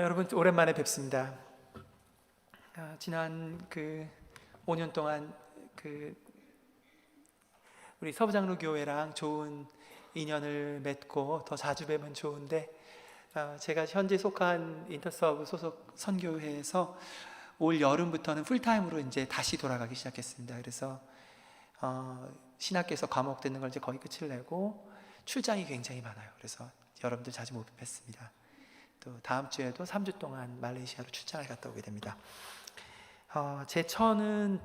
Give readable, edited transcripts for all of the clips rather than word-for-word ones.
여러분 오랜만에 뵙습니다. 지난 5년 동안 우리 서부장로 교회랑 좋은 인연을 맺고 더 자주 뵈면 좋은데, 제가 현재 속한 인터서브 소속 선교회에서 올 여름부터는 풀타임으로 이제 다시 돌아가기 시작했습니다. 그래서 신학교에서 과목 듣는 걸 이제 거의 끝을 내고 출장이 굉장히 많아요. 그래서 여러분들 자주 못 뵙습니다. 또 다음 주에도 3주 동안 말레이시아로 출장을 갔다 오게 됩니다. 제 처는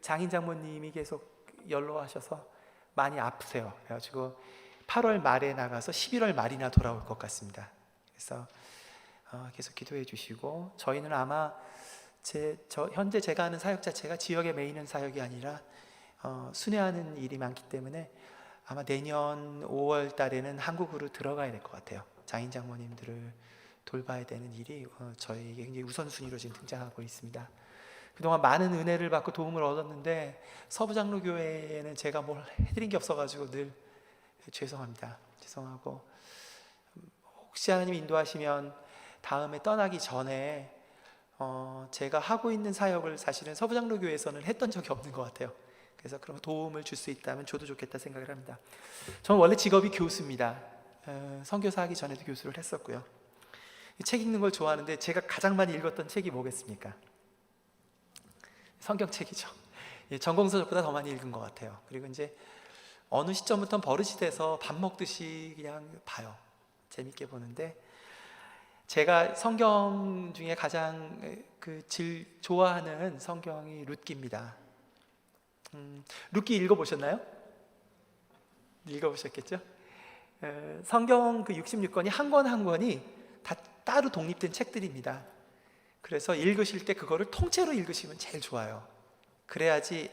장인 장모님이 계속 연로하셔서 많이 아프세요. 그래가지고 8월 말에 나가서 11월 말이나 돌아올 것 같습니다. 그래서 계속 기도해 주시고, 저희는 아마 현재 제가 하는 사역 자체가 지역에 매이는 사역이 아니라 순회하는 일이 많기 때문에 아마 내년 5월 달에는 한국으로 들어가야 될 것 같아요. 장인 장모님들을 돌봐야 되는 일이 저희에게 굉장히 우선순위로 지금 등장하고 있습니다. 그동안 많은 은혜를 받고 도움을 얻었는데 서부장로교회에는 제가 뭘 해드린 게 없어가지고 늘 죄송합니다. 죄송하고, 혹시 하나님 인도하시면 다음에 떠나기 전에 제가 하고 있는 사역을 사실은 서부장로교회에서는 했던 적이 없는 것 같아요. 그래서 그런 도움을 줄 수 있다면 줘도 좋겠다 생각을 합니다. 저는 원래 직업이 교수입니다. 선교사 하기 전에도 교수를 했었고요. 책 읽는 걸 좋아하는데 제가 가장 많이 읽었던 책이 뭐겠습니까? 성경책이죠. 전공서적보다 더 많이 읽은 것 같아요. 그리고 이제 어느 시점부터는 버릇이 돼서 밥 먹듯이 그냥 봐요. 재밌게 보는데, 제가 성경 중에 가장 좋아하는 성경이 룻기입니다. 룻기 읽어보셨나요? 읽어보셨겠죠? 성경 66권이 한 권 한 권이 다 따로 독립된 책들입니다. 그래서 읽으실 때 그거를 통째로 읽으시면 제일 좋아요. 그래야지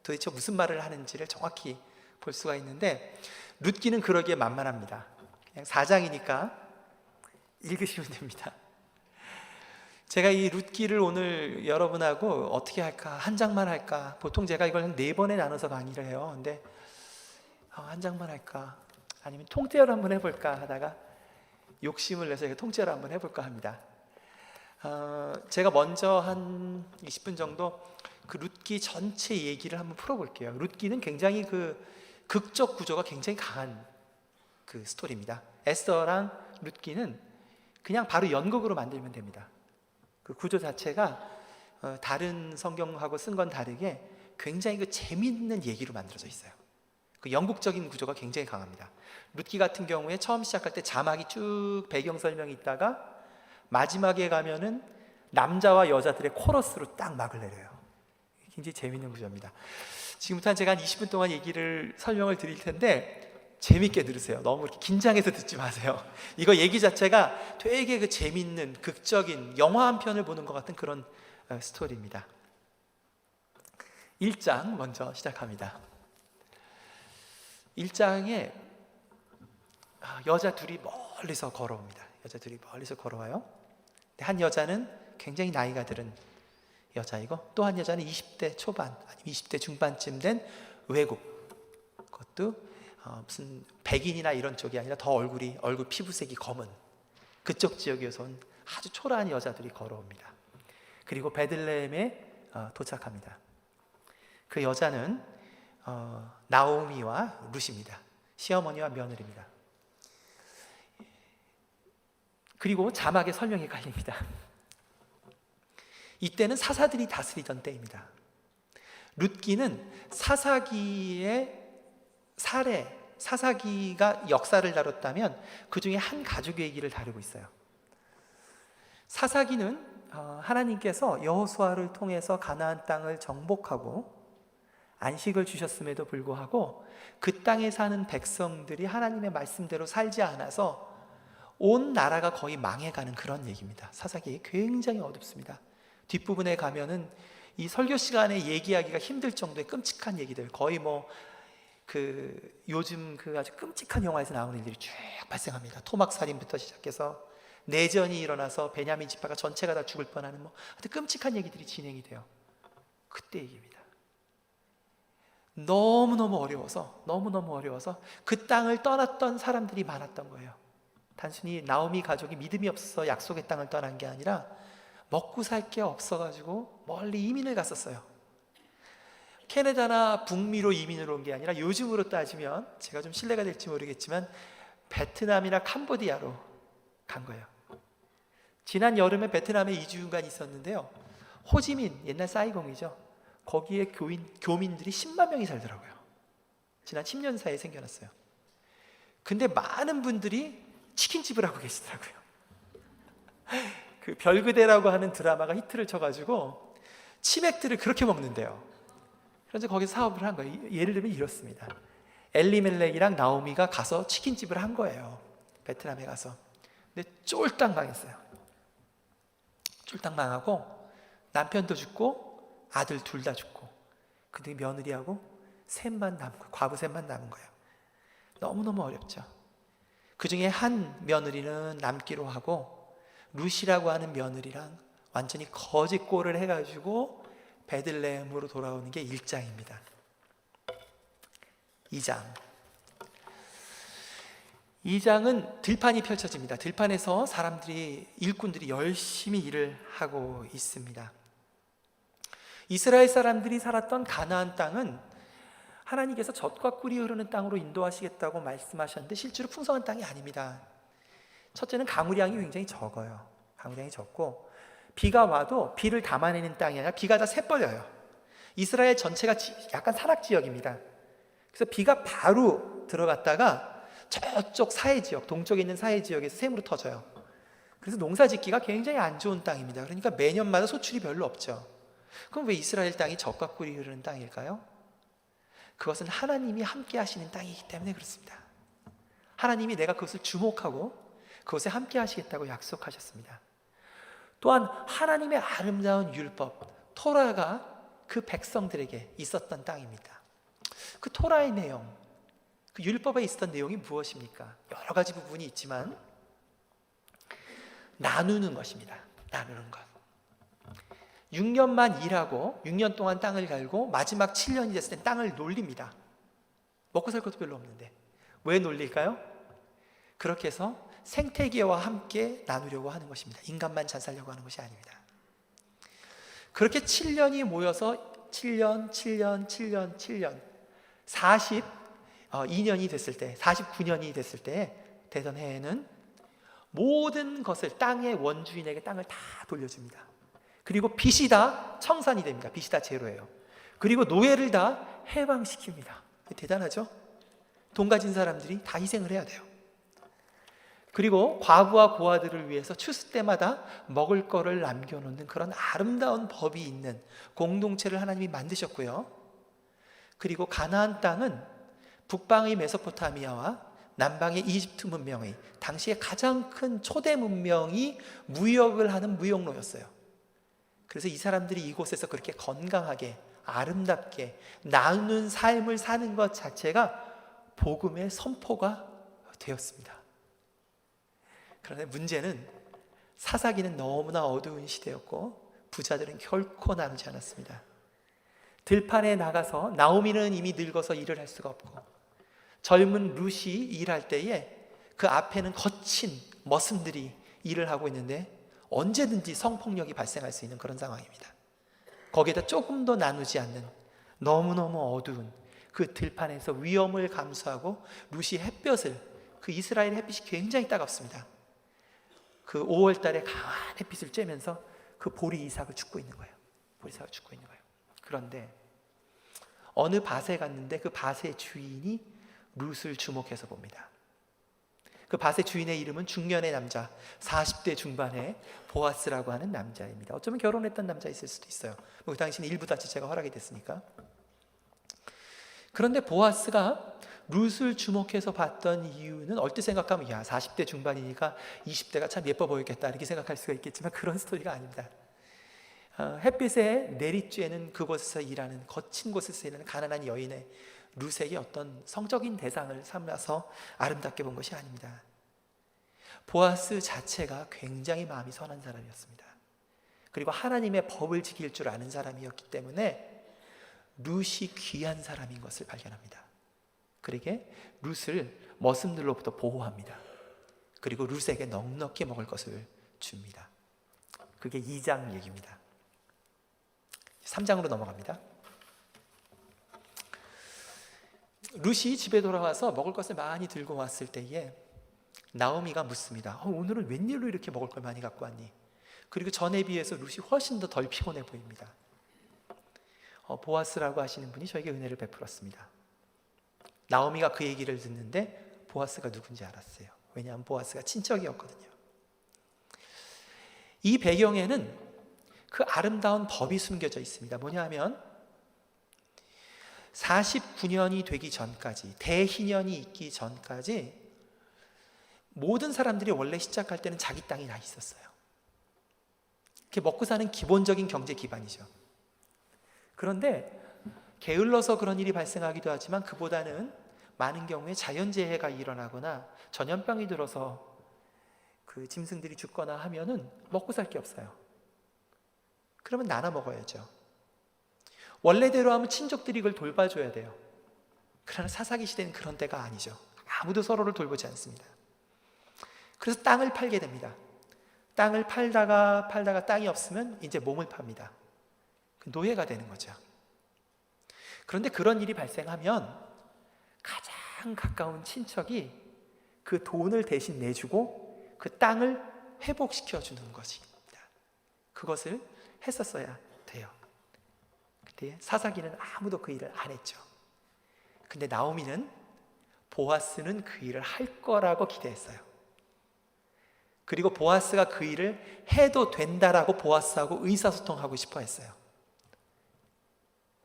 도대체 무슨 말을 하는지를 정확히 볼 수가 있는데, 룻기는 그러기에 만만합니다. 그냥 4장이니까 읽으시면 됩니다. 제가 이 룻기를 오늘 여러분하고 어떻게 할까, 한 장만 할까, 보통 제가 이걸 한 4번에 나눠서 강의를 해요. 근데 한 장만 할까, 아니면 통째로 한번 해볼까 하다가 욕심을 내서 통째로 한번 해볼까 합니다. 제가 먼저 한 20분 정도 룻기 전체 얘기를 한번 풀어볼게요. 룻기는 굉장히 극적 구조가 굉장히 강한 스토리입니다. 에스더랑 룻기는 그냥 바로 연극으로 만들면 됩니다. 그 구조 자체가 다른 성경하고 쓴 건 다르게 굉장히 재미있는 얘기로 만들어져 있어요. 연극적인 구조가 굉장히 강합니다. 룻기 같은 경우에 처음 시작할 때 자막이 쭉 배경 설명이 있다가 마지막에 가면은 남자와 여자들의 코러스로 딱 막을 내려요. 굉장히 재미있는 구조입니다. 지금부터 제가 한 20분 동안 설명을 드릴 텐데 재밌게 들으세요. 너무 이렇게 긴장해서 듣지 마세요. 이거 얘기 자체가 되게 재미있는 극적인 영화 한 편을 보는 것 같은 그런 스토리입니다. 1장 먼저 시작합니다. 1장에 여자 둘이 멀리서 걸어옵니다. 여자 둘이 멀리서 걸어와요. 한 여자는 굉장히 나이가 들은 여자이고, 또 한 여자는 20대 초반 아니면 20대 중반쯤 된 외국, 그것도 무슨 백인이나 이런 쪽이 아니라 더 얼굴 피부색이 검은 그쪽 지역에서 온 아주 초라한 여자들이 걸어옵니다. 그리고 베들레헴에 도착합니다. 그 여자는 나오미와 룻입니다. 시어머니와 며느리입니다. 그리고 자막에 설명이 깔립니다. 이때는 사사들이 다스리던 때입니다. 룻기는 사사기가 역사를 다뤘다면 그 중에 한 가족의 얘기를 다루고 있어요. 사사기는 하나님께서 여호수아를 통해서 가나안 땅을 정복하고 안식을 주셨음에도 불구하고 그 땅에 사는 백성들이 하나님의 말씀대로 살지 않아서 온 나라가 거의 망해가는 그런 얘기입니다. 사사기 굉장히 어둡습니다. 뒷부분에 가면은 이 설교 시간에 얘기하기가 힘들 정도의 끔찍한 얘기들, 거의 요즘 아주 끔찍한 영화에서 나오는 일들이 쭉 발생합니다. 토막살인부터 시작해서 내전이 일어나서 베냐민 지파가 전체가 다 죽을 뻔하는 아주 끔찍한 얘기들이 진행이 돼요. 그때 얘기입니다. 너무너무 어려워서 그 땅을 떠났던 사람들이 많았던 거예요. 단순히 나오미 가족이 믿음이 없어서 약속의 땅을 떠난 게 아니라 먹고 살 게 없어가지고 멀리 이민을 갔었어요. 캐나다나 북미로 이민을 온 게 아니라 요즘으로 따지면 제가 좀 신뢰가 될지 모르겠지만 베트남이나 캄보디아로 간 거예요. 지난 여름에 베트남에 2주간 있었는데요. 호지민, 옛날 사이공이죠. 거기에 교민들이 10만 명이 살더라고요. 지난 10년 사이에 생겨났어요. 근데 많은 분들이 치킨집을 하고 계시더라고요. 그 별그대라고 하는 드라마가 히트를 쳐가지고 치맥들을 그렇게 먹는데요. 그래서 거기서 사업을 한 거예요. 예를 들면 이렇습니다. 엘리멜렉이랑 나오미가 가서 치킨집을 한 거예요. 베트남에 가서. 근데 쫄딱 망했어요. 쫄딱 망하고 남편도 죽고 아들 둘 다 죽고, 근데 며느리하고 셋만 남은 거예요. 과부 셋만 남은 거예요. 너무너무 어렵죠. 그 중에 한 며느리는 남기로 하고 루시라고 하는 며느리랑 완전히 거짓골을 해가지고 베들레헴으로 돌아오는 게 1장입니다. 2장은 들판이 펼쳐집니다. 들판에서 일꾼들이 열심히 일을 하고 있습니다. 이스라엘 사람들이 살았던 가나안 땅은 하나님께서 젖과 꿀이 흐르는 땅으로 인도하시겠다고 말씀하셨는데 실제로 풍성한 땅이 아닙니다. 첫째는 강우량이 굉장히 적어요. 강우량이 적고 비가 와도 비를 담아내는 땅이 아니라 비가 다 새버려요. 이스라엘 전체가 약간 산악지역입니다. 그래서 비가 바로 들어갔다가 저쪽 사해지역, 동쪽에 있는 사해지역에서 샘으로 터져요. 그래서 농사짓기가 굉장히 안 좋은 땅입니다. 그러니까 매년마다 소출이 별로 없죠. 그럼 왜 이스라엘 땅이 젖과 꿀이 흐르는 땅일까요? 그것은 하나님이 함께 하시는 땅이기 때문에 그렇습니다. 하나님이 내가 그것을 주목하고 그것에 함께 하시겠다고 약속하셨습니다. 또한 하나님의 아름다운 율법, 토라가 그 백성들에게 있었던 땅입니다. 그 토라의 내용, 그 율법에 있었던 내용이 무엇입니까? 여러 가지 부분이 있지만 나누는 것입니다. 나누는 것. 6년만 일하고 6년 동안 땅을 갈고 마지막 7년이 됐을 때 땅을 놀립니다. 먹고 살 것도 별로 없는데. 왜 놀릴까요? 그렇게 해서 생태계와 함께 나누려고 하는 것입니다. 인간만 잘 살려고 하는 것이 아닙니다. 그렇게 7년이 모여서 7년 42년이 됐을 때, 49년이 됐을 때 되던 해에는 모든 것을 땅의 원주인에게 땅을 다 돌려줍니다. 그리고 빚이 다 청산이 됩니다. 빚이 다 제로예요. 그리고 노예를 다 해방시킵니다. 대단하죠? 돈 가진 사람들이 다 희생을 해야 돼요. 그리고 과부와 고아들을 위해서 추수 때마다 먹을 거를 남겨놓는 그런 아름다운 법이 있는 공동체를 하나님이 만드셨고요. 그리고 가나안 땅은 북방의 메소포타미아와 남방의 이집트 문명의 당시에 가장 큰 초대 문명이 무역을 하는 무역로였어요. 그래서 이 사람들이 이곳에서 그렇게 건강하게 아름답게 나누는 삶을 사는 것 자체가 복음의 선포가 되었습니다. 그런데 문제는 사사기는 너무나 어두운 시대였고 부자들은 결코 나누지 않았습니다. 들판에 나가서 나오미는 이미 늙어서 일을 할 수가 없고 젊은 룻이 일할 때에 그 앞에는 거친 머슴들이 일을 하고 있는데 언제든지 성폭력이 발생할 수 있는 그런 상황입니다. 거기에다 조금 더 나누지 않는 너무너무 어두운 그 들판에서 위험을 감수하고 룻이 햇볕을, 그 이스라엘 햇빛이 굉장히 따갑습니다. 그 5월 달에 강한 햇빛을 쬐면서 그 보리 이삭을 줍고 있는 거예요. 보리 이삭을 줍고 있는 거예요. 그런데 어느 밭에 갔는데 그 밭의 주인이 룻을 주목해서 봅니다. 그 밭의 주인의 이름은 중년의 남자, 40대 중반의 보아스라고 하는 남자입니다. 어쩌면 결혼했던 남자였을 수도 있어요. 그 당시는 일부 자체가 허락이 됐으니까. 그런데 보아스가 룻을 주목해서 봤던 이유는 얼핏 생각하면 40대 중반이니까 20대가 참 예뻐 보이겠다 이렇게 생각할 수가 있겠지만 그런 스토리가 아닙니다. 햇빛에 내리쬐는 그곳에서 일하는, 거친 곳에서 일하는 가난한 여인의 룻에게 어떤 성적인 대상을 삼아서 아름답게 본 것이 아닙니다. 보아스 자체가 굉장히 마음이 선한 사람이었습니다. 그리고 하나님의 법을 지킬 줄 아는 사람이었기 때문에 룻이 귀한 사람인 것을 발견합니다. 그러게 룻을 머슴들로부터 보호합니다. 그리고 룻에게 넉넉히 먹을 것을 줍니다. 그게 2장 얘기입니다. 3장으로 넘어갑니다. 룻이 집에 돌아와서 먹을 것을 많이 들고 왔을 때에 나오미가 묻습니다. 오늘은 웬일로 이렇게 먹을 걸 많이 갖고 왔니? 그리고 전에 비해서 룻이 훨씬 더 덜 피곤해 보입니다. 보아스라고 하시는 분이 저에게 은혜를 베풀었습니다. 나오미가 그 얘기를 듣는데 보아스가 누군지 알았어요. 왜냐하면 보아스가 친척이었거든요. 이 배경에는 그 아름다운 법이 숨겨져 있습니다. 뭐냐 하면 49년이 되기 전까지, 대희년이 있기 전까지 모든 사람들이 원래 시작할 때는 자기 땅이 다 있었어요. 그게 먹고 사는 기본적인 경제 기반이죠. 그런데 게을러서 그런 일이 발생하기도 하지만 그보다는 많은 경우에 자연재해가 일어나거나 전염병이 들어서 그 짐승들이 죽거나 하면은 먹고 살 게 없어요. 그러면 나눠 먹어야죠. 원래대로 하면 친족들이 그걸 돌봐줘야 돼요. 그러나 사사기 시대는 그런 때가 아니죠. 아무도 서로를 돌보지 않습니다. 그래서 땅을 팔게 됩니다. 땅을 팔다가 땅이 없으면 이제 몸을 팝니다. 노예가 되는 거죠. 그런데 그런 일이 발생하면 가장 가까운 친척이 그 돈을 대신 내주고 그 땅을 회복시켜 주는 것입니다. 그것을 했었어야 돼요. 근데 사사기는 아무도 그 일을 안 했죠. 근데 나오미는 보아스는 그 일을 할 거라고 기대했어요. 그리고 보아스가 그 일을 해도 된다라고 보아스하고 의사소통하고 싶어 했어요.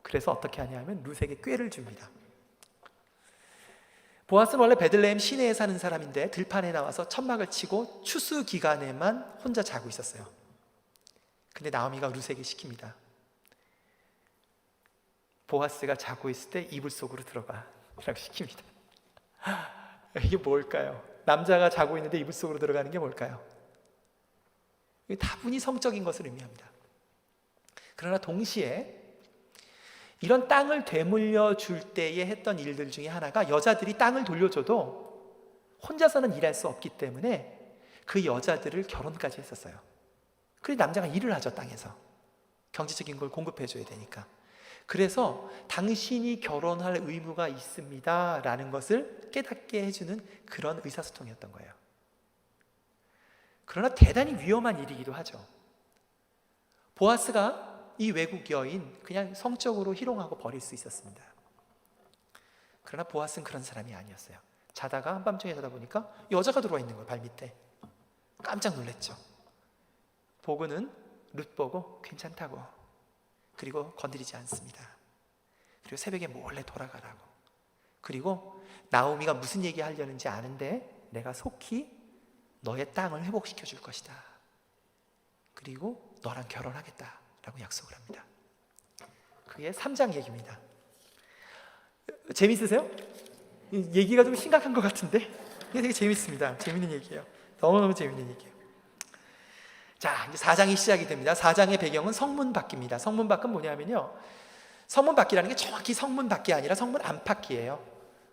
그래서 어떻게 하냐면 룻에게 꾀를 줍니다. 보아스는 원래 베들레헴 시내에 사는 사람인데 들판에 나와서 천막을 치고 추수 기간에만 혼자 자고 있었어요. 근데 나오미가 룻에게 시킵니다. 보아스가 자고 있을 때 이불 속으로 들어가 라고 시킵니다. 이게 뭘까요? 남자가 자고 있는데 이불 속으로 들어가는 게 뭘까요? 이게 다분히 성적인 것을 의미합니다. 그러나 동시에 이런 땅을 되물려 줄 때에 했던 일들 중에 하나가 여자들이 땅을 돌려줘도 혼자서는 일할 수 없기 때문에 그 여자들을 결혼까지 했었어요. 그래서 남자가 일을 하죠. 땅에서 경제적인 걸 공급해 줘야 되니까. 그래서 당신이 결혼할 의무가 있습니다 라는 것을 깨닫게 해주는 그런 의사소통이었던 거예요. 그러나 대단히 위험한 일이기도 하죠. 보아스가 이 외국 여인 그냥 성적으로 희롱하고 버릴 수 있었습니다. 그러나 보아스는 그런 사람이 아니었어요. 자다가 한밤중에 자다 보니까 여자가 들어와 있는 거예요. 발밑에. 깜짝 놀랐죠. 보고는 룻 보고 괜찮다고, 그리고 건드리지 않습니다. 그리고 새벽에 몰래 돌아가라고, 그리고 나오미가 무슨 얘기 하려는지 아는데 내가 속히 너의 땅을 회복시켜 줄 것이다, 그리고 너랑 결혼하겠다 라고 약속을 합니다. 그게 3장 얘기입니다. 재밌으세요? 얘기가 좀 심각한 것 같은데 이게 되게 재밌습니다. 재밌는 얘기예요. 너무너무 재밌는 얘기예요. 자, 이제 4장이 시작이 됩니다. 4장의 배경은 성문밖입니다. 성문밖은 뭐냐면요, 성문밖이라는 게 정확히 성문밖이 아니라 성문 안팎이에요.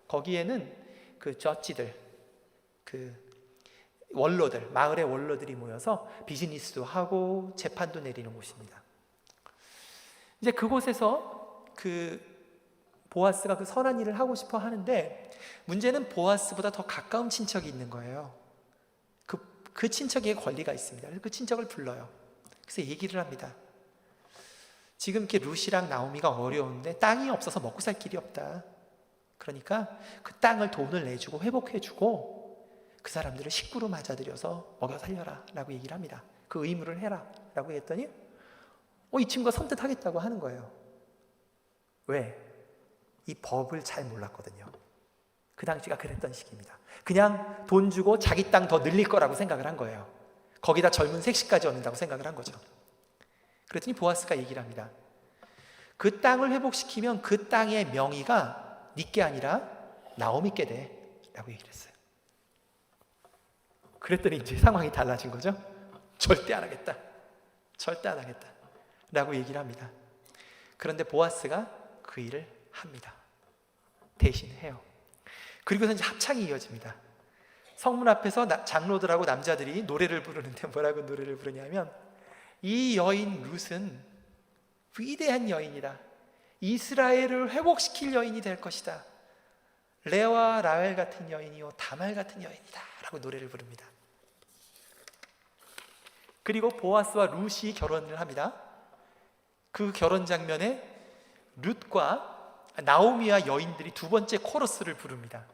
거기에는 그 저지들, 그 원로들, 마을의 원로들이 모여서 비즈니스도 하고 재판도 내리는 곳입니다. 이제 그곳에서 그 보아스가 그 선한 일을 하고 싶어 하는데 문제는 보아스보다 더 가까운 친척이 있는 거예요. 그 친척에게 권리가 있습니다. 그래서 그 친척을 불러요. 그래서 얘기를 합니다. 지금 이렇게 룻이랑 나오미가 어려운데 땅이 없어서 먹고 살 길이 없다. 그러니까 그 땅을 돈을 내주고 회복해주고 그 사람들을 식구로 맞아들여서 먹여 살려라 라고 얘기를 합니다. 그 의무를 해라 라고 했더니 이 친구가 선뜻하겠다고 하는 거예요. 왜? 이 법을 잘 몰랐거든요. 그 당시가 그랬던 시기입니다. 그냥 돈 주고 자기 땅 더 늘릴 거라고 생각을 한 거예요. 거기다 젊은 색시까지 얻는다고 생각을 한 거죠. 그랬더니 보아스가 얘기를 합니다. 그 땅을 회복시키면 그 땅의 명의가 네게 아니라 나오미께 돼 라고 얘기를 했어요. 그랬더니 이제 상황이 달라진 거죠. 절대 안 하겠다, 절대 안 하겠다 라고 얘기를 합니다. 그런데 보아스가 그 일을 합니다. 대신 해요. 그리고서 이제 합창이 이어집니다. 성문 앞에서 장로들하고 남자들이 노래를 부르는데 뭐라고 노래를 부르냐면, 이 여인 룻은 위대한 여인이다. 이스라엘을 회복시킬 여인이 될 것이다. 레와 라헬 같은 여인이요 다말 같은 여인이다 라고 노래를 부릅니다. 그리고 보아스와 룻이 결혼을 합니다. 그 결혼 장면에 룻과 나오미와 여인들이 두 번째 코러스를 부릅니다.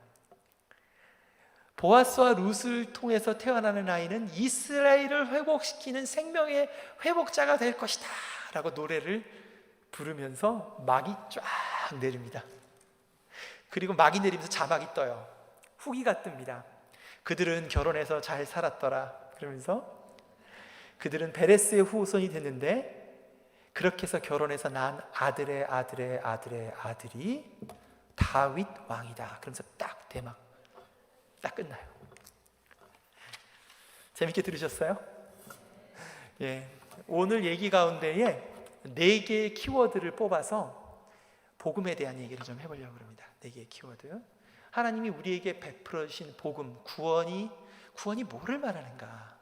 보아스와 룻을 통해서 태어나는 아이는 이스라엘을 회복시키는 생명의 회복자가 될 것이다 라고 노래를 부르면서 막이 쫙 내립니다. 그리고 막이 내리면서 자막이 떠요. 후기가 뜹니다. 그들은 결혼해서 잘 살았더라. 그러면서 그들은 베레스의 후손이 됐는데, 그렇게 해서 결혼해서 난 아들의 아들의 아들의 아들이 다윗 왕이다. 그러면서 딱 대막 딱 끝나요. 재밌게 들으셨어요? 예, 오늘 얘기 가운데에 4개의 키워드를 뽑아서 복음에 대한 얘기를 좀 해보려고 합니다. 4개의 키워드. 하나님이 우리에게 베풀어 주신 복음, 구원이 뭐를 말하는가?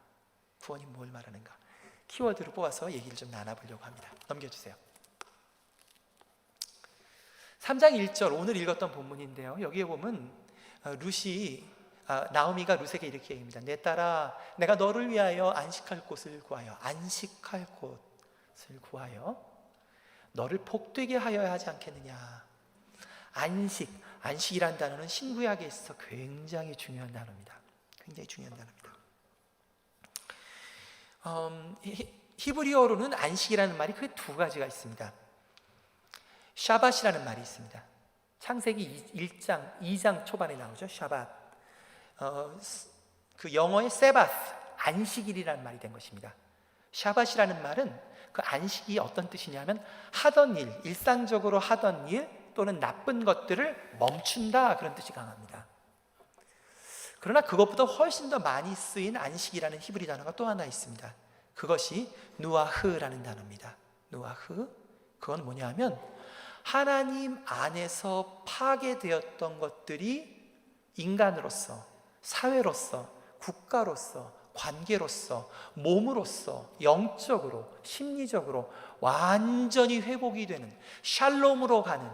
구원이 뭘 말하는가? 키워드를 뽑아서 얘기를 좀 나눠보려고 합니다. 넘겨주세요. 3장 1절, 오늘 읽었던 본문인데요. 여기에 보면 나오미가 룻에게 이렇게 얘기합니다. 내 딸아, 내가 너를 위하여 안식할 곳을 구하여, 안식할 곳을 구하여 너를 복되게 하여야 하지 않겠느냐. 안식이란 단어는 신구약에 있어서 굉장히 중요한 단어입니다. 굉장히 중요한 단어입니다. 히브리어로는 안식이라는 말이 크게 2가지가 있습니다. 샤밧이라는 말이 있습니다. 창세기 2장 초반에 나오죠. 샤밧. 그 영어의 세바스, 안식일이라는 말이 된 것입니다. 샤밧이라는 말은 그 안식이 어떤 뜻이냐면 하던 일, 일상적으로 하던 일 또는 나쁜 것들을 멈춘다, 그런 뜻이 강합니다. 그러나 그것보다 훨씬 더 많이 쓰인 안식이라는 히브리 단어가 또 하나 있습니다. 그것이 누아흐라는 단어입니다. 누아흐, 그건 뭐냐면 하나님 안에서 파괴되었던 것들이 인간으로서, 사회로서, 국가로서, 관계로서, 몸으로서, 영적으로, 심리적으로 완전히 회복이 되는, 샬롬으로 가는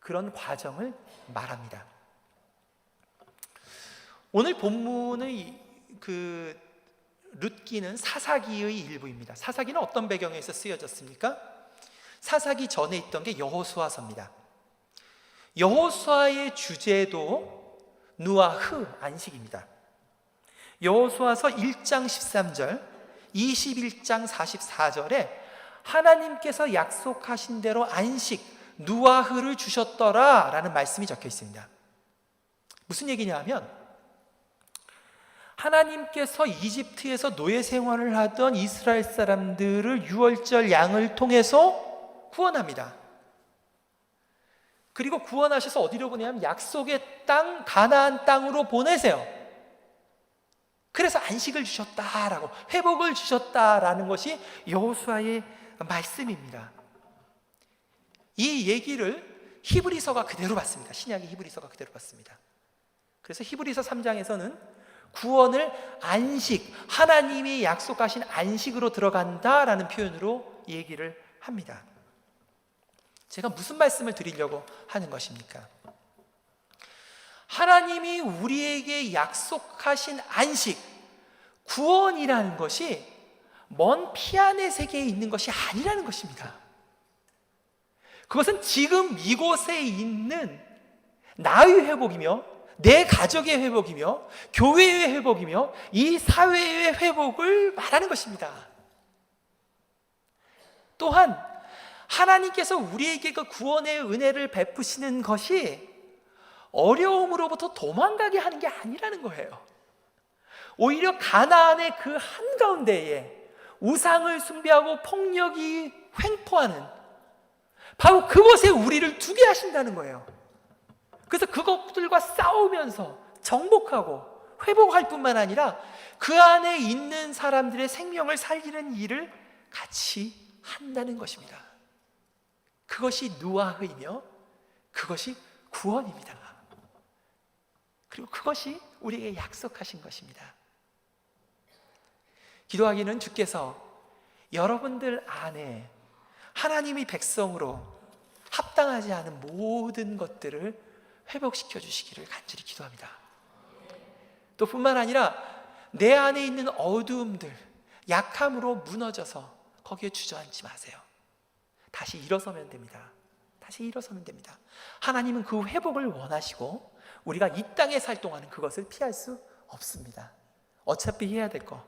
그런 과정을 말합니다. 오늘 본문의 룻기는 사사기의 일부입니다. 사사기는 어떤 배경에서 쓰여졌습니까? 사사기 전에 있던 게 여호수아서입니다. 여호수아의 주제도 누아흐, 안식입니다. 여호수아서 1장 13절, 21장 44절에 하나님께서 약속하신 대로 안식, 누아흐를 주셨더라 라는 말씀이 적혀 있습니다. 무슨 얘기냐 하면 하나님께서 이집트에서 노예 생활을 하던 이스라엘 사람들을 유월절 양을 통해서 구원합니다. 그리고 구원하셔서 어디로 보내냐면 약속의 땅, 가나안 땅으로 보내세요. 그래서 안식을 주셨다라고, 회복을 주셨다라는 것이 여호수아의 말씀입니다. 이 얘기를 히브리서가 그대로 봤습니다. 신약의 히브리서가 그대로 봤습니다. 그래서 히브리서 3장에서는 구원을 안식, 하나님이 약속하신 안식으로 들어간다라는 표현으로 얘기를 합니다. 제가 무슨 말씀을 드리려고 하는 것입니까? 하나님이 우리에게 약속하신 안식, 구원이라는 것이 먼 피안의 세계에 있는 것이 아니라는 것입니다. 그것은 지금 이곳에 있는 나의 회복이며 내 가족의 회복이며 교회의 회복이며 이 사회의 회복을 말하는 것입니다. 또한 하나님께서 우리에게 그 구원의 은혜를 베푸시는 것이 어려움으로부터 도망가게 하는 게 아니라는 거예요. 오히려 가나안의 그 한가운데에 우상을 숭배하고 폭력이 횡포하는 바로 그곳에 우리를 두게 하신다는 거예요. 그래서 그것들과 싸우면서 정복하고 회복할 뿐만 아니라 그 안에 있는 사람들의 생명을 살리는 일을 같이 한다는 것입니다. 그것이 누아흐이며 그것이 구원입니다. 그리고 그것이 우리에게 약속하신 것입니다. 기도하기는 주께서 여러분들 안에 하나님의 백성으로 합당하지 않은 모든 것들을 회복시켜 주시기를 간절히 기도합니다. 또 뿐만 아니라 내 안에 있는 어두움들, 약함으로 무너져서 거기에 주저앉지 마세요. 다시 일어서면 됩니다. 다시 일어서면 됩니다. 하나님은 그 회복을 원하시고 우리가 이 땅에 살 동안은 그것을 피할 수 없습니다. 어차피 해야 될 거,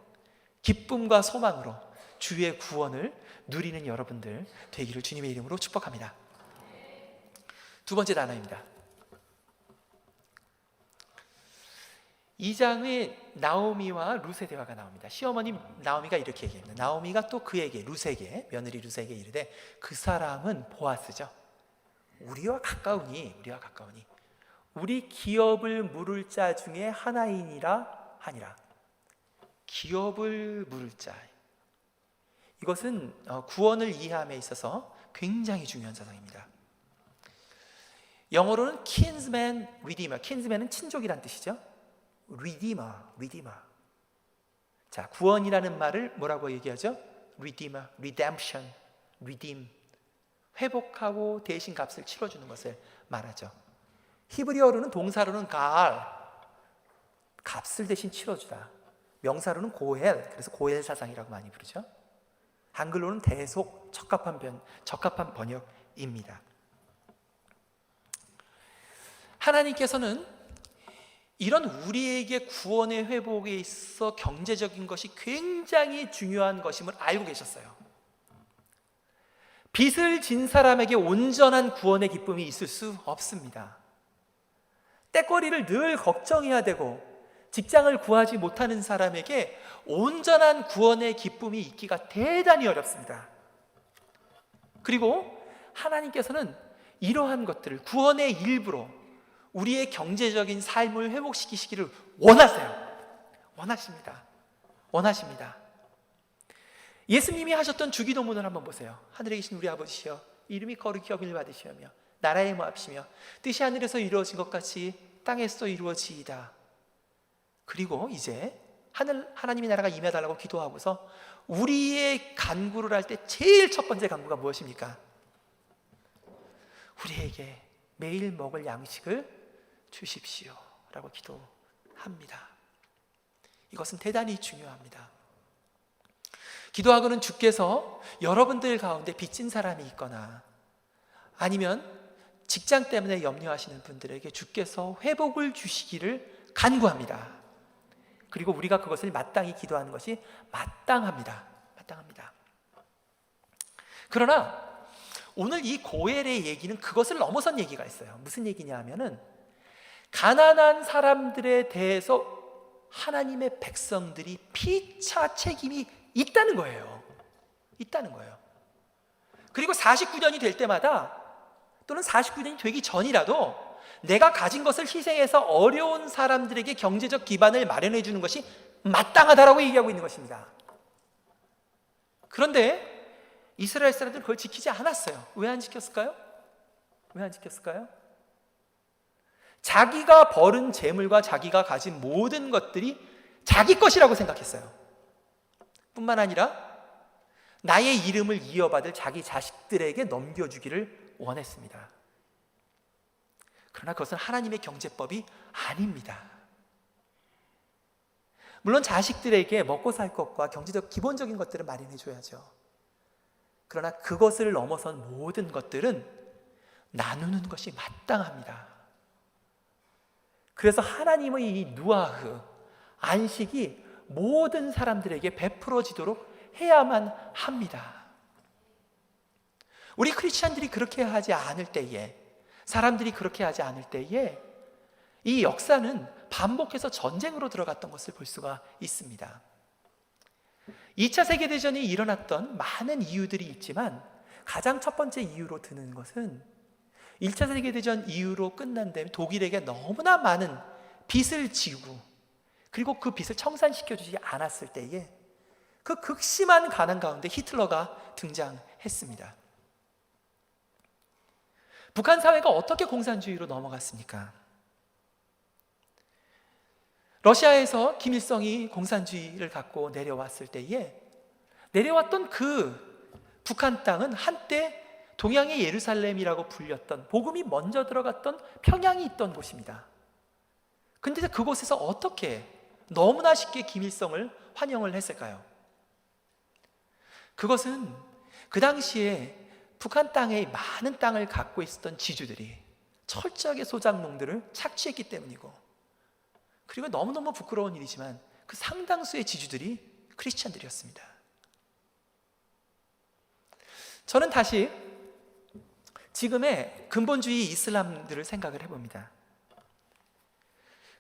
기쁨과 소망으로 주의 구원을 누리는 여러분들 되기를 주님의 이름으로 축복합니다. 두 번째 단어입니다. 2장에 나오미와 룻의 대화가 나옵니다. 시어머니 나오미가 이렇게 얘기합니다. 나오미가 또 그에게, 룻에게, 며느리 룻에게 이르되 그 사람은 보아스죠. 우리와 가까우니 우리 기업을 물을 자 중에 하나이니라 하니라. 기업을 물을 자, 이것은 구원을 이해함에 있어서 굉장히 중요한 사상입니다. 영어로는 kinsman, redeemer. kinsman은 친족이란 뜻이죠. redeemer. 자, 구원이라는 말을 뭐라고 얘기하죠? redeemer, redemption, redeem. 회복하고 대신 값을 치러주는 것을 말하죠. 히브리어로는 동사로는 갈, 값을 대신 치러주다. 명사로는 고엘, 그래서 고엘 사상이라고 많이 부르죠. 한글로는 대속, 적합한 번역입니다. 하나님께서는 이런 우리에게 구원의 회복에 있어 경제적인 것이 굉장히 중요한 것임을 알고 계셨어요. 빚을 진 사람에게 온전한 구원의 기쁨이 있을 수 없습니다. 때거리를 늘 걱정해야 되고 직장을 구하지 못하는 사람에게 온전한 구원의 기쁨이 있기가 대단히 어렵습니다. 그리고 하나님께서는 이러한 것들을 구원의 일부로 우리의 경제적인 삶을 회복시키시기를 원하십니다. 예수님이 하셨던 주기도문을 한번 보세요. 하늘에 계신 우리 아버지시여, 이름이 거룩히 여김을 받으시오며 나라의 모합시며 뜻이 하늘에서 이루어진 것 같이 땅에서도 이루어지이다. 그리고 이제 하나님의 나라가 임해달라고 기도하고서 우리의 간구를 할 때 제일 첫 번째 간구가 무엇입니까? 우리에게 매일 먹을 양식을 주십시오 라고 기도합니다. 이것은 대단히 중요합니다. 기도하고는 주께서 여러분들 가운데 빚진 사람이 있거나 아니면 직장 때문에 염려하시는 분들에게 주께서 회복을 주시기를 간구합니다. 그리고 우리가 그것을 마땅히 기도하는 것이 마땅합니다. 그러나 오늘 이 고엘의 얘기는 그것을 넘어선 얘기가 있어요. 무슨 얘기냐 하면은 가난한 사람들에 대해서 하나님의 백성들이 피차 책임이 있다는 거예요. 그리고 49년이 될 때마다 또는 49년이 되기 전이라도 내가 가진 것을 희생해서 어려운 사람들에게 경제적 기반을 마련해 주는 것이 마땅하다라고 얘기하고 있는 것입니다. 그런데 이스라엘 사람들은 그걸 지키지 않았어요. 왜 안 지켰을까요? 자기가 벌은 재물과 자기가 가진 모든 것들이 자기 것이라고 생각했어요. 뿐만 아니라 나의 이름을 이어받을 자기 자식들에게 넘겨주기를 원했습니다. 그러나 그것은 하나님의 경제법이 아닙니다. 물론 자식들에게 먹고 살 것과 경제적 기본적인 것들을 마련해 줘야죠. 그러나 그것을 넘어선 모든 것들은 나누는 것이 마땅합니다. 그래서 하나님의 이 누아흐, 안식이 모든 사람들에게 베풀어지도록 해야만 합니다. 우리 크리스찬들이 그렇게 하지 않을 때에, 사람들이 그렇게 하지 않을 때에 이 역사는 반복해서 전쟁으로 들어갔던 것을 볼 수가 있습니다. 2차 세계대전이 일어났던 많은 이유들이 있지만 가장 첫 번째 이유로 드는 것은 1차 세계대전 이후로 끝난 다음에 독일에게 너무나 많은 빚을 지고 그리고 그 빚을 청산시켜주지 않았을 때에 그 극심한 가난 가운데 히틀러가 등장했습니다. 북한 사회가 어떻게 공산주의로 넘어갔습니까? 러시아에서 김일성이 공산주의를 갖고 내려왔을 때에 내려왔던 그 북한 땅은 한때 동양의 예루살렘이라고 불렸던, 복음이 먼저 들어갔던 평양이 있던 곳입니다. 근데 그곳에서 어떻게 너무나 쉽게 김일성을 환영을 했을까요? 그것은 그 당시에 북한 땅에 많은 땅을 갖고 있었던 지주들이 철저하게 소작농들을 착취했기 때문이고, 그리고 너무너무 부끄러운 일이지만 그 상당수의 지주들이 크리스찬들이었습니다. 저는 다시 지금의 근본주의 이슬람들을 생각을 해봅니다.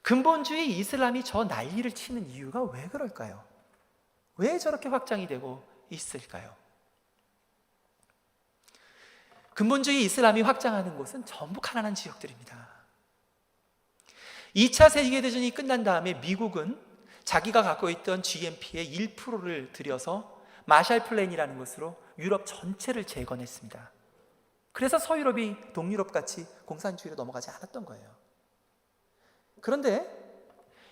근본주의 이슬람이 저 난리를 치는 이유가 왜 그럴까요? 왜 저렇게 확장이 되고 있을까요? 근본주의 이슬람이 확장하는 곳은 전부 가난한 지역들입니다. 2차 세계대전이 끝난 다음에 미국은 자기가 갖고 있던 GNP의 1%를 들여서 마샬 플랜이라는 것으로 유럽 전체를 재건했습니다. 그래서 서유럽이 동유럽같이 공산주의로 넘어가지 않았던 거예요. 그런데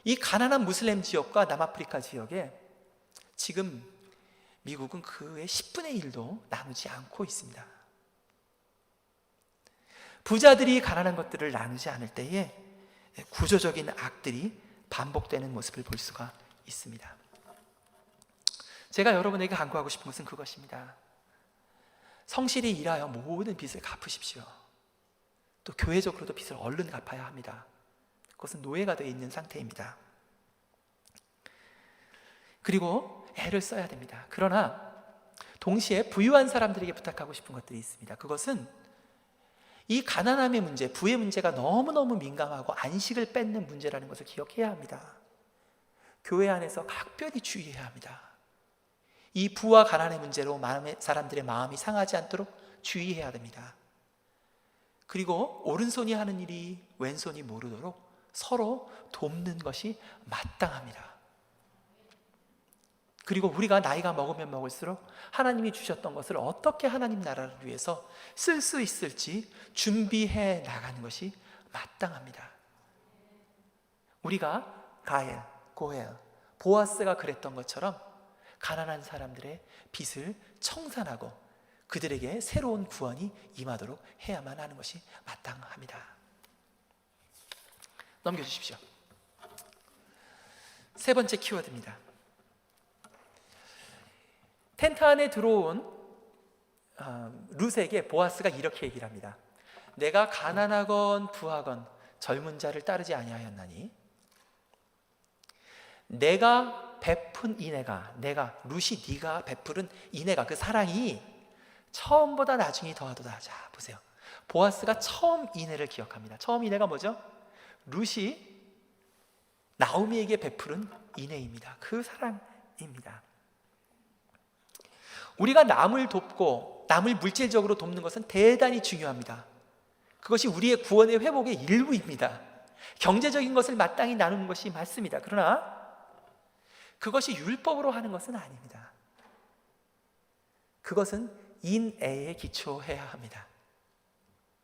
이 가난한 무슬림 지역과 남아프리카 지역에 지금 미국은 그의 10분의 1도 나누지 않고 있습니다. 부자들이 가난한 것들을 나누지 않을 때에 구조적인 악들이 반복되는 모습을 볼 수가 있습니다. 제가 여러분에게 간구하고 싶은 것은 그것입니다. 성실히 일하여 모든 빚을 갚으십시오. 또 교회적으로도 빚을 얼른 갚아야 합니다. 그것은 노예가 되어 있는 상태입니다. 그리고 애를 써야 됩니다. 그러나 동시에 부유한 사람들에게 부탁하고 싶은 것들이 있습니다. 그것은 이 가난함의 문제, 부의 문제가 너무너무 민감하고 안식을 뺏는 문제라는 것을 기억해야 합니다. 교회 안에서 각별히 주의해야 합니다. 이 부와 가난의 문제로 사람들의 마음이 상하지 않도록 주의해야 됩니다. 그리고 오른손이 하는 일이 왼손이 모르도록 서로 돕는 것이 마땅합니다. 그리고 우리가 나이가 먹으면 먹을수록 하나님이 주셨던 것을 어떻게 하나님 나라를 위해서 쓸 수 있을지 준비해 나가는 것이 마땅합니다. 우리가 가엘, 고엘, 보아스가 그랬던 것처럼 가난한 사람들의 빚을 청산하고 그들에게 새로운 구원이 임하도록 해야만 하는 것이 마땅합니다. 넘겨주십시오. 세 번째 키워드입니다. 텐트 안에 들어온 룻에게 보아스가 이렇게 얘기를 합니다. 내가 가난하건 부하건 젊은 자를 따르지 아니하였나니 내가 베푼 인애가, 내가 룻이 네가 베푸른 인애가, 그 사랑이 처음보다 나중이 더하도다. 자 보세요. 보아스가 처음 인애를 기억합니다. 처음 인애가 뭐죠? 룻이 나오미에게 베푸른 인애입니다. 그 사랑입니다. 우리가 남을 돕고 남을 물질적으로 돕는 것은 대단히 중요합니다. 그것이 우리의 구원의 회복의 일부입니다. 경제적인 것을 마땅히 나누는 것이 맞습니다. 그러나 그것이 율법으로 하는 것은 아닙니다. 그것은 인애에 기초해야 합니다.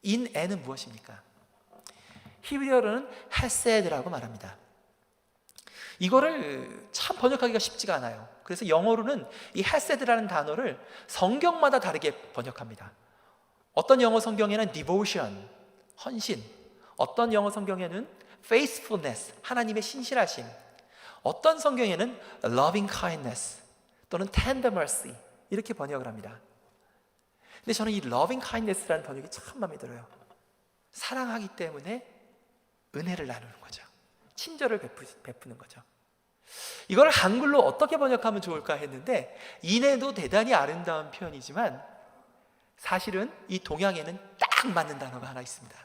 인애는 무엇입니까? 히브리어로는 헤세드라고 말합니다. 이거를 참 번역하기가 쉽지가 않아요. 그래서 영어로는 이 헤세드라는 단어를 성경마다 다르게 번역합니다. 어떤 영어 성경에는 devotion, 헌신, 어떤 영어 성경에는 faithfulness, 하나님의 신실하심, 어떤 성경에는 loving kindness 또는 tender mercy 이렇게 번역을 합니다. 근데 저는 이 loving kindness라는 번역이 참 마음에 들어요. 사랑하기 때문에 은혜를 나누는 거죠. 친절을 베푸는 거죠. 이걸 한글로 어떻게 번역하면 좋을까 했는데 인애도 대단히 아름다운 표현이지만 사실은 이 동양에는 딱 맞는 단어가 하나 있습니다.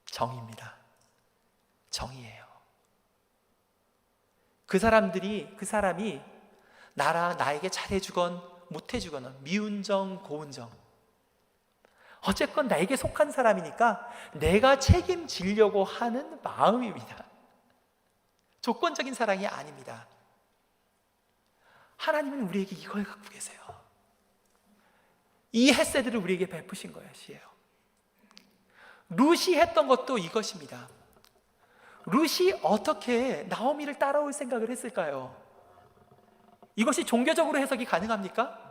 정입니다. 정이에요. 그 사람이 나에게 잘해주건 못해주거나 미운 정 고운 정 어쨌건 나에게 속한 사람이니까 내가 책임지려고 하는 마음입니다. 조건적인 사랑이 아닙니다. 하나님은 우리에게 이걸 갖고 계세요. 이 헤세드를 우리에게 베푸신 것이에요. 룻이 했던 것도 이것입니다. 룻이 어떻게 나오미를 따라올 생각을 했을까요? 이것이 종교적으로 해석이 가능합니까?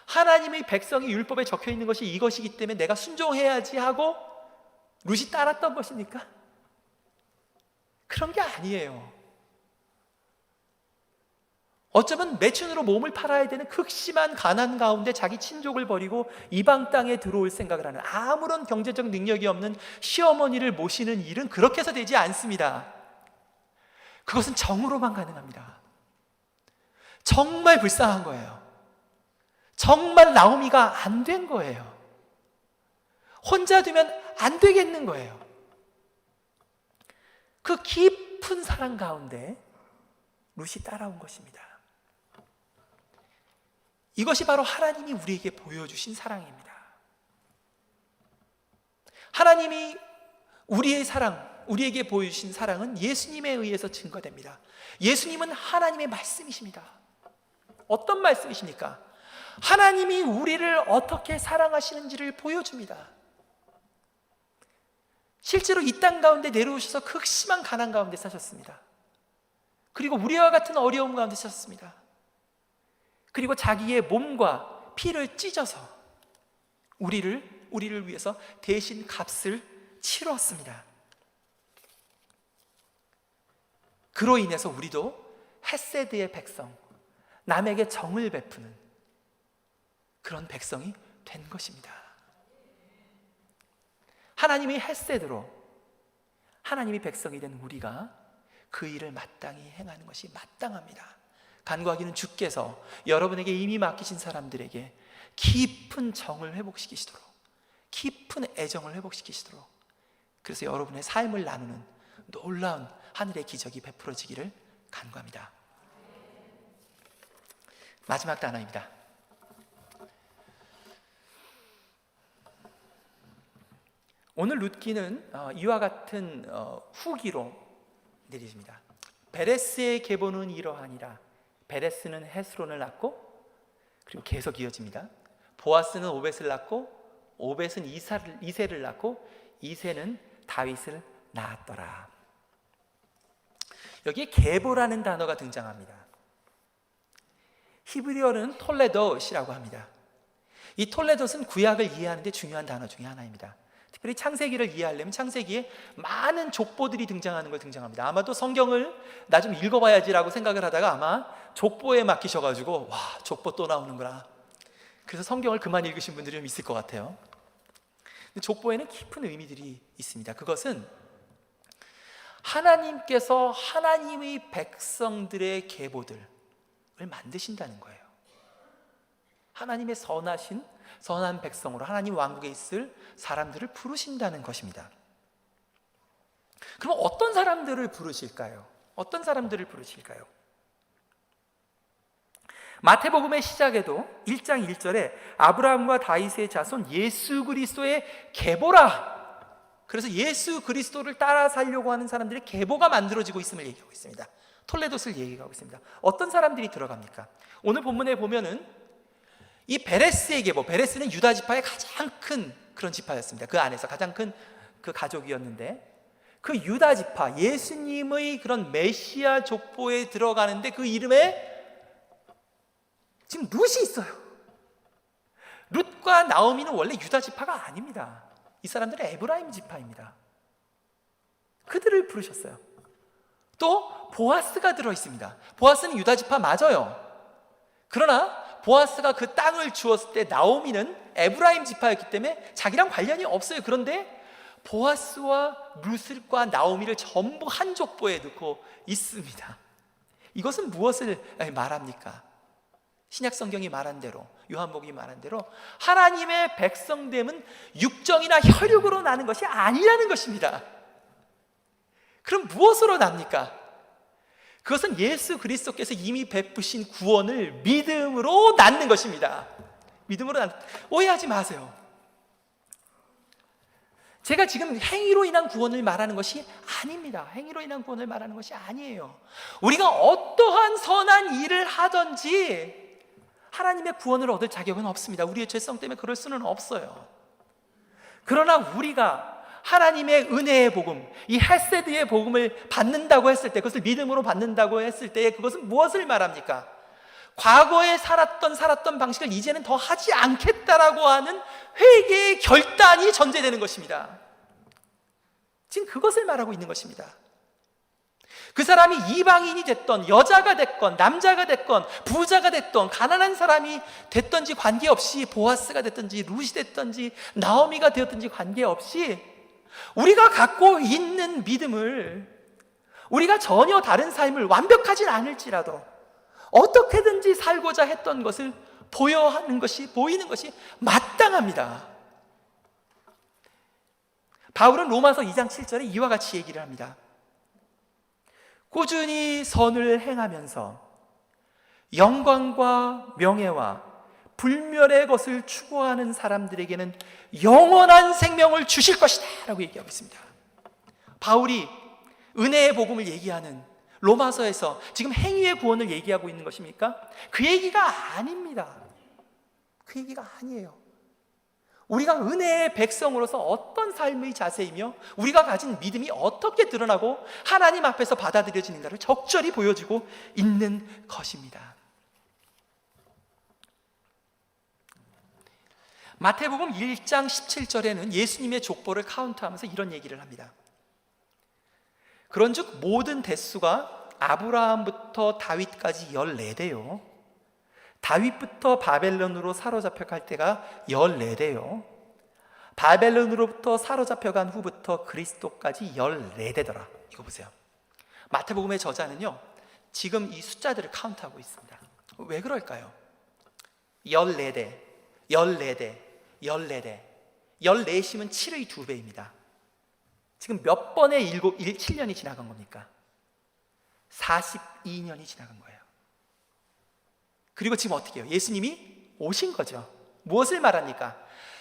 하나님의 백성이 율법에 적혀 있는 것이 이것이기 때문에 내가 순종해야지 하고 룻이 따랐던 것입니까? 그런 게 아니에요. 어쩌면 매춘으로 몸을 팔아야 되는 극심한 가난 가운데 자기 친족을 버리고 이방 땅에 들어올 생각을 하는, 아무런 경제적 능력이 없는 시어머니를 모시는 일은 그렇게 해서 되지 않습니다. 그것은 정으로만 가능합니다. 정말 불쌍한 거예요. 정말 나오미가 안 된 거예요. 혼자 두면 안 되겠는 거예요. 그 깊은 사랑 가운데 룻이 따라온 것입니다. 이것이 바로 하나님이 우리에게 보여주신 사랑입니다. 하나님이 우리의 사랑, 우리에게 보여주신 사랑은 예수님에 의해서 증거됩니다. 예수님은 하나님의 말씀이십니다. 어떤 말씀이십니까? 하나님이 우리를 어떻게 사랑하시는지를 보여줍니다. 실제로 이 땅 가운데 내려오셔서 극심한 가난 가운데 사셨습니다. 그리고 우리와 같은 어려움 가운데 사셨습니다. 그리고 자기의 몸과 피를 찢어서 우리를 위해서 대신 값을 치렀습니다. 그로 인해서 우리도 헤세드의 백성, 남에게 정을 베푸는 그런 백성이 된 것입니다. 하나님이 헤세드로 하나님이 백성이 된 우리가 그 일을 마땅히 행하는 것이 마땅합니다. 간구하기는 주께서 여러분에게 이미 맡기신 사람들에게 깊은 정을 회복시키시도록, 깊은 애정을 회복시키시도록, 그래서 여러분의 삶을 나누는 놀라운 하늘의 기적이 베풀어지기를 간구합니다. 마지막 단어입니다. 오늘 룻기는 이와 같은 후기로 내리십니다. 베레스의 계보는 이러하니라. 베레스는 헤스론을 낳고, 그리고 계속 이어집니다. 보아스는 오벳을 낳고, 오벳은 이새를 낳고, 이새는 다윗을 낳았더라. 여기에 계보라는 단어가 등장합니다. 히브리어는 톨레돗이라고 합니다. 이 톨레돗은 구약을 이해하는 데 중요한 단어 중에 하나입니다. 특별히 창세기를 이해하려면 창세기에 많은 족보들이 등장합니다. 아마도 성경을 나 좀 읽어봐야지라고 생각을 하다가 아마 족보에 맡기셔가지고 와, 족보 또 나오는구나. 그래서 성경을 그만 읽으신 분들이 좀 있을 것 같아요. 근데 족보에는 깊은 의미들이 있습니다. 그것은 하나님께서 하나님의 백성들의 계보들을 만드신다는 거예요. 하나님의 선한 백성으로 하나님 왕국에 있을 사람들을 부르신다는 것입니다. 그럼 어떤 사람들을 부르실까요? 어떤 사람들을 부르실까요? 마태복음의 시작에도 1장 1절에 아브라함과 다윗의 자손 예수 그리스도의 계보라. 그래서 예수 그리스도를 따라 살려고 하는 사람들의 계보가 만들어지고 있음을 얘기하고 있습니다. 톨레돗을 얘기하고 있습니다. 어떤 사람들이 들어갑니까? 오늘 본문에 보면은 이 베레스의 계보, 베레스는 유다 지파의 가장 큰 그런 지파였습니다. 그 안에서 가장 큰 그 가족이었는데, 그 유다 지파, 예수님의 그런 메시아 족보에 들어가는데 그 이름에 지금 룻이 있어요. 룻과 나오미는 원래 유다 지파가 아닙니다. 이 사람들은 에브라임 지파입니다. 그들을 부르셨어요. 또 보아스가 들어있습니다. 보아스는 유다 지파 맞아요. 그러나 보아스가 그 땅을 주었을 때 나오미는 에브라임 지파였기 때문에 자기랑 관련이 없어요. 그런데 보아스와 룻과 나오미를 전부 한 족보에 넣고 있습니다. 이것은 무엇을 말합니까? 신약 성경이 말한 대로, 요한복음이 말한 대로 하나님의 백성됨은 육정이나 혈육으로 나는 것이 아니라는 것입니다. 그럼 무엇으로 납니까? 그것은 예수 그리스도께서 이미 베푸신 구원을 믿음으로 낳는 것입니다. 믿음으로 낳는, 오해하지 마세요. 제가 지금 행위로 인한 구원을 말하는 것이 아닙니다. 행위로 인한 구원을 말하는 것이 아니에요. 우리가 어떠한 선한 일을 하든지 하나님의 구원을 얻을 자격은 없습니다. 우리의 죄성 때문에 그럴 수는 없어요. 그러나 우리가 하나님의 은혜의 복음, 이 헤세드의 복음을 받는다고 했을 때, 그것을 믿음으로 받는다고 했을 때 그것은 무엇을 말합니까? 과거에 살았던 방식을 이제는 더 하지 않겠다라고 하는 회개의 결단이 전제되는 것입니다. 지금 그것을 말하고 있는 것입니다. 그 사람이 이방인이 됐던, 여자가 됐건 남자가 됐건 부자가 됐던 가난한 사람이 됐던지 관계없이, 보아스가 됐든지 룻이 됐든지 나오미가 되었든지 관계없이 우리가 갖고 있는 믿음을, 우리가 전혀 다른 삶을 완벽하진 않을지라도 어떻게든지 살고자 했던 것을 보이는 것이 마땅합니다. 바울은 로마서 2장 7절에 이와 같이 얘기를 합니다. 꾸준히 선을 행하면서 영광과 명예와 불멸의 것을 추구하는 사람들에게는 영원한 생명을 주실 것이다 라고 얘기하고 있습니다. 바울이 은혜의 복음을 얘기하는 로마서에서 지금 행위의 구원을 얘기하고 있는 것입니까? 그 얘기가 아닙니다. 그 얘기가 아니에요. 우리가 은혜의 백성으로서 어떤 삶의 자세이며 우리가 가진 믿음이 어떻게 드러나고 하나님 앞에서 받아들여지는가를 적절히 보여주고 있는 것입니다. 마태복음 1장 17절에는 예수님의 족보를 카운트하면서 이런 얘기를 합니다. 그런즉 모든 대수가 아브라함부터 다윗까지 14대요 다윗부터 바벨론으로 사로잡혀 갈 때가 14대요 바벨론으로부터 사로잡혀간 후부터 그리스도까지 14대더라. 이거 보세요. 마태복음의 저자는요 지금 이 숫자들을 카운트하고 있습니다. 왜 그럴까요? 14대 14대 14대 14시면 7의 2배입니다. 지금 몇 번의 7년이 지나간 겁니까? 42년이 지나간 거예요. 그리고 지금 어떻게 해요? 예수님이 오신 거죠. 무엇을 말합니까?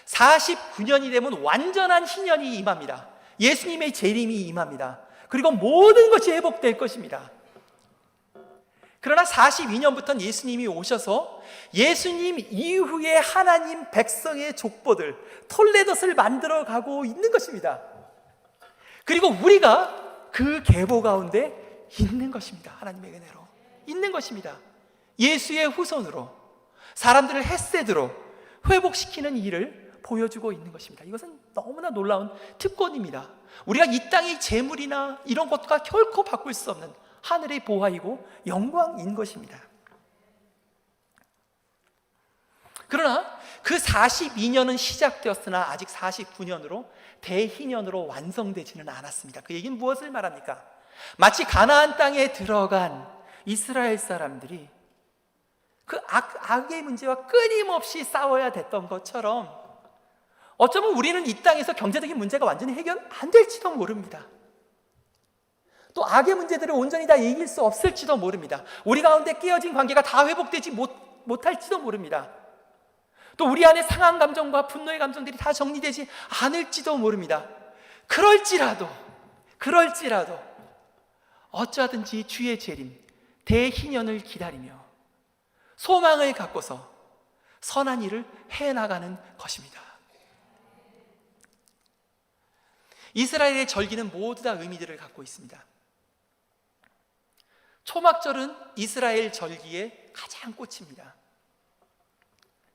49년이 되면 완전한 희년이 임합니다. 예수님의 재림이 임합니다. 그리고 모든 것이 회복될 것입니다. 그러나 42년부터는 예수님이 오셔서 예수님 이후에 하나님 백성의 족보들, 톨레도스를 만들어 가고 있는 것입니다. 그리고 우리가 그 계보 가운데 있는 것입니다. 하나님의 은혜로 있는 것입니다. 예수의 후손으로 사람들을 헤세드로 회복시키는 일을 보여주고 있는 것입니다. 이것은 너무나 놀라운 특권입니다. 우리가 이 땅의 재물이나 이런 것과 결코 바꿀 수 없는 하늘의 보화이고 영광인 것입니다. 그러나 그 42년은 시작되었으나 아직 49년으로 대희년으로 완성되지는 않았습니다. 그 얘기는 무엇을 말합니까? 마치 가나안 땅에 들어간 이스라엘 사람들이 그 악의 문제와 끊임없이 싸워야 됐던 것처럼 어쩌면 우리는 이 땅에서 경제적인 문제가 완전히 해결 안 될지도 모릅니다. 또 악의 문제들을 온전히 다 이길 수 없을지도 모릅니다. 우리 가운데 깨어진 관계가 다 회복되지 못할지도 모릅니다. 또 우리 안에 상한 감정과 분노의 감정들이 다 정리되지 않을지도 모릅니다. 그럴지라도 어쩌하든지 주의 재림, 대희년을 기다리며 소망을 갖고서 선한 일을 해나가는 것입니다. 이스라엘의 절기는 모두 다 의미들을 갖고 있습니다. 초막절은 이스라엘 절기의 가장 꽃입니다.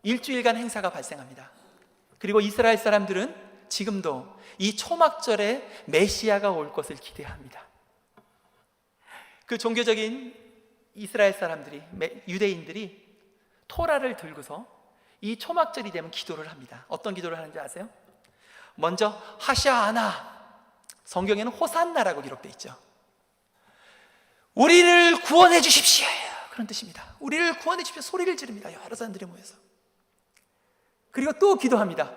일주일간 행사가 발생합니다. 그리고 이스라엘 사람들은 지금도 이 초막절에 메시아가 올 것을 기대합니다. 그 종교적인 이스라엘 사람들이, 유대인들이 토라를 들고서 이 초막절이 되면 기도를 합니다. 어떤 기도를 하는지 아세요? 먼저 하샤아나, 성경에는 호산나라고 기록되어 있죠. 우리를 구원해 주십시오, 그런 뜻입니다. 우리를 구원해 주십시오 소리를 지릅니다. 여러 사람들이 모여서. 그리고 또 기도합니다.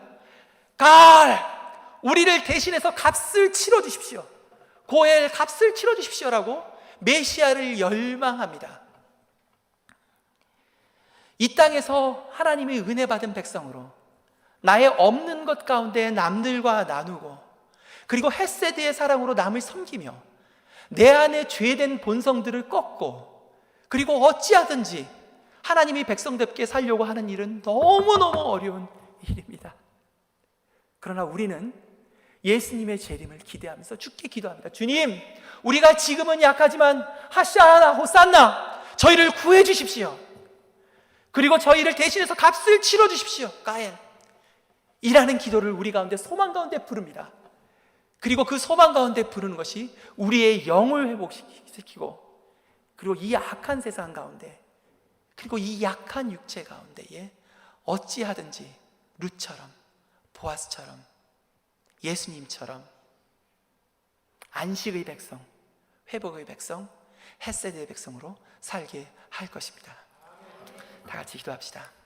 우리를 대신해서 값을 치러 주십시오. 고엘 값을 치러 주십시오라고 메시아를 열망합니다. 이 땅에서 하나님의 은혜 받은 백성으로 나의 없는 것 가운데 남들과 나누고, 그리고 헤세드의 사랑으로 남을 섬기며 내 안에 죄된 본성들을 꺾고, 그리고 어찌하든지 하나님이 백성답게 살려고 하는 일은 너무너무 어려운 일입니다. 그러나 우리는 예수님의 재림을 기대하면서 주께 기도합니다. 주님, 우리가 지금은 약하지만 하샤나 호산나, 저희를 구해 주십시오. 그리고 저희를 대신해서 값을 치러 주십시오. 가엘 이라는 기도를 우리 가운데, 소망 가운데 부릅니다. 그리고 그 소망 가운데 부르는 것이 우리의 영을 회복시키고, 그리고 이 악한 세상 가운데, 그리고 이 약한 육체 가운데에 어찌하든지 룻처럼, 보아스처럼, 예수님처럼 안식의 백성, 회복의 백성, 헷세드의 백성으로 살게 할 것입니다. 다 같이 기도합시다.